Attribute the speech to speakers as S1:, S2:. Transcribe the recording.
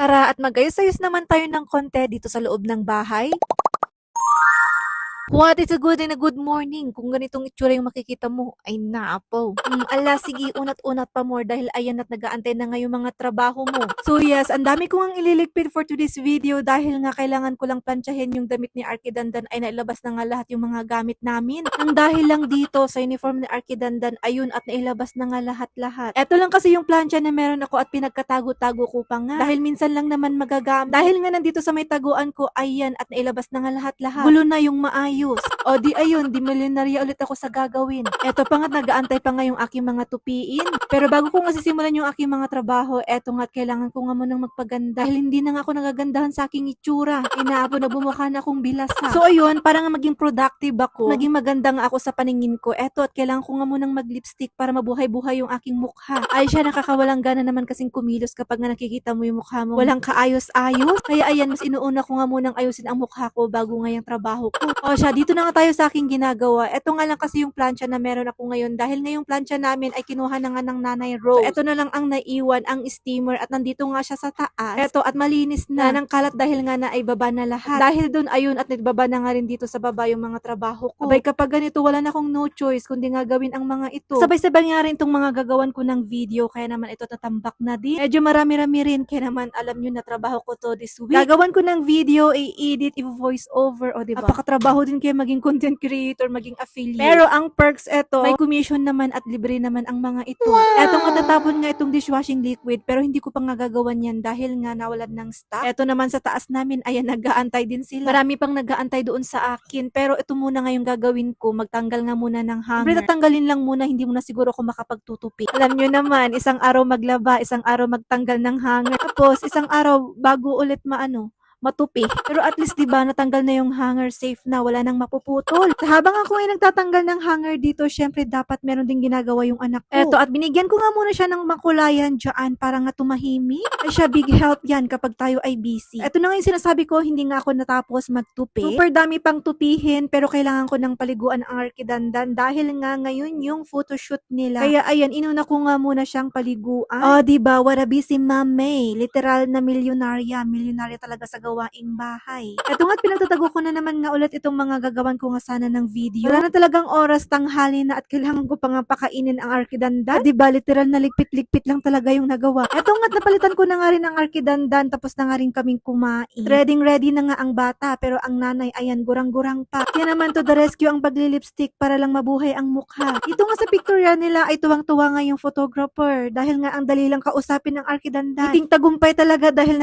S1: Tara at magayos-ayos naman tayo ng konti dito sa loob ng bahay. What is a good and a good morning? Kung ganitong itsura yung makikita mo, ay naapo. Ala, sige, unat-unat pa more dahil ayan at nag-aantay na nga yung mga trabaho mo. So yes, ang dami ko ang ililigpit for today's video dahil nga kailangan ko lang plantsahin yung damit ni Arkidandan ay nailabas na nga lahat yung mga gamit namin. Nang dahil lang dito sa uniform ni Arkidandan, ayun at nailabas na nga lahat-lahat. Eto lang kasi yung plancha na meron ako at pinagkatago-tago ko pa nga. Dahil minsan lang naman magagamit. Dahil nga nandito sa may taguan ko, ayan at nailabas na nga lahat-lahat. Gulo na yung maayos. O di ayun, di milyonarya ulit ako sa gagawin. Eto pa nga, nag-aantay pa nga yung aking mga tupiin. Pero bago ko nga sisimulan yung aking mga trabaho, eto nga kailangan ko nga munang magpaganda. Dahil hindi na nga ako nagagandahan sa aking itsura. Inaabo na bumukha na akong bilasa. So ayun, para nga maging productive ako, maging maganda nga ako sa paningin ko. Eto at kailangan ko nga munang mag-lipstick para mabuhay-buhay yung aking mukha. Ay siya, nakakawalang gana naman kasing kumilos kapag nga nakikita mo yung mukha mo. Walang kaayos-ayos. Kaya ayan, mas inuuna ko nga munang ayusin ang mukha ko bago nga yung trabaho ko. O siya, dito na nga tayo sa aking ginagawa. Eto nga lang kasi yung plancha na meron ako ngayon dahil ngayong plancha namin ay kinuha na nga ng Nanay Rose. So eto na lang ang naiwan, ang steamer at nandito nga siya sa taas. Eto at malinis na ng kalat dahil nga na ay baba na lahat. Dahil dun ayun at nagbaba na nga rin dito sa baba yung mga trabaho ko. Abay kapag ganito wala na akong no choice kundi nga gawin ang mga ito. Sabay-sabay nga rin itong mga gagawan ko ng video kaya naman ito tatambak na din. Medyo marami-rami rin kaya naman alam nyo na trabaho ko to this week. Gagawan ko ng video, i-edit, i-voice over o diba? Apakatrabaho din kaya maging content creator, maging affiliate. Pero ang perks eto, may commission naman at libre naman ang mga ito. Wow! Eto nga tatapon nga itong dishwashing liquid pero hindi ko pa nga gagawan yan dahil nga nawalan ng stock. Eto naman sa taas namin, ayan nag-aantay din sila. Marami pang nag-aantay doon sa akin pero ito muna nga yung gagawin ko, magtanggal nga muna ng hanger. Pero tatanggalin lang muna, hindi mo na siguro ako makapagtutupi. Alam nyo naman, isang araw maglaba, isang araw magtanggal ng hanger. Tapos isang araw bago ulit matupi. Pero at least 'di ba natanggal na yung hanger, safe na, wala nang mapuputol. Habang ako ay nagtatanggal ng hanger dito, syempre dapat meron ding ginagawa yung anak ko. Eto at binigyan ko nga muna siya ng makulayan diyan para nga tumahimik. Ay siya, big help yan kapag tayo ay busy. Eto na nga yung sinasabi ko, hindi nga ako natapos magtupi. Super dami pang tupihin pero kailangan ko ng paliguan ang Arkidandan dahil nga ngayon yung photoshoot nila. Kaya ayan, inuna ko nga muna siyang paliguan. Oh, 'di ba? What a busy mom May. Literal na milyonarya talaga sa gawaing bahay. Eto nga't pinagtatago ko na naman nga ulit itong mga gagawan ko nga sana ng video. Wala na talagang oras, tanghali na at kailangan ko pa nga pakainin ang Arkidandan. Diba, literal na ligpit-ligpit lang talaga yung nagawa. Eto nga't napalitan ko na nga rin ang Arkidandan tapos na nga rin kaming kumain. Ready na nga ang bata pero ang nanay ayan gurang-gurang pa. Kaya naman to the rescue ang paglilipstick para lang mabuhay ang mukha. Ito nga sa picture nila ay tuwang-tuwa nga yung photographer dahil nga ang dali lang kausapin ng Arkidandan. Iting tagumpay talaga dahil